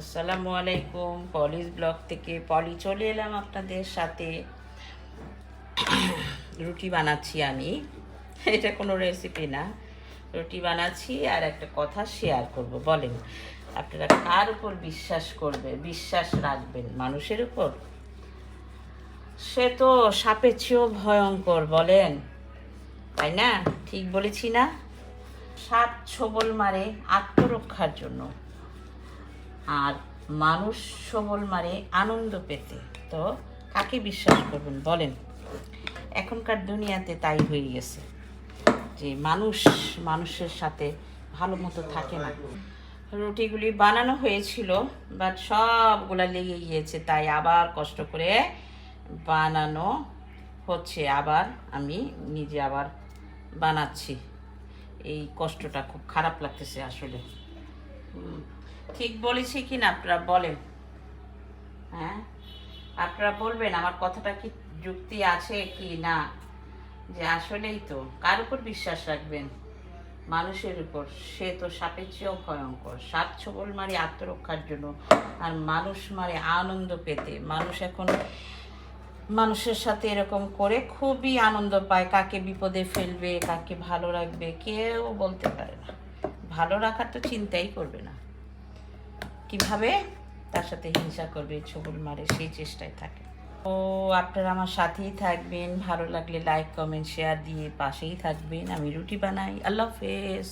আসসালামু আলাইকুম। পলিস ব্লগ থেকে পলি চলে এলাম আপনাদের সাথে। রুটি বানাচ্ছি আমি। এটা কোনো রেসিপি না, রুটি বানাচ্ছি আর একটা কথা শেয়ার করব। বলেন আপনারা কার উপর বিশ্বাস রাখবেন? মানুষের উপর? সে তো সাপের চেয়েও ভয়ঙ্কর, বলেন তাই না? ঠিক বলেছি না? সাপ ছোবল মারে আত্মরক্ষার জন্য, আর মানুষ সবল মারে আনন্দ পেতে। তো কাকে বিশ্বাস করবেন বলেন? এখনকার দুনিয়াতে তাই হয়ে গেছে যে মানুষের সাথে ভালো মতো থাকে না। রুটিগুলি বানানো হয়েছিল, বাট সবগুলা লেগে গিয়েছে, তাই আবার কষ্ট করে বানানো হচ্ছে। আবার আমি নিজে আবার বানাচ্ছি। এই কষ্টটা খুব খারাপ লাগতেছে আসলে। ঠিক বলেছি কি না আপনারা বলেন? হ্যাঁ, আপনারা বলবেন আমার কথাটা কি যুক্তি আছে কি না? যে আসলেই তো কার উপর বিশ্বাস রাখবেন? মানুষের উপর। সে তো সাপের চেয়েও ভয়ঙ্কর। সাপ ছোবল মারে আত্মরক্ষার জন্য, আর মানুষ মারে আনন্দ পেতে। মানুষ এখন মানুষের সাথে এরকম করে খুবই আনন্দ পায়। কাকে বিপদে ফেলবে, কাকে ভালো রাখবে কেউ বলতে পারে না। ভালো রাখার তো চিন্তাই করবে না, কিভাবে তার সাথে হিংসা করবে, ছোবল মারে সেই চেষ্টায় থাকে। ও আপনারা আমার সাথেই থাকবেন, ভালো লাগলে লাইক কমেন্ট শেয়ার দিয়ে পাশেই থাকবেন। আমি রুটি বানাই। আল্লাহ হাফেজ।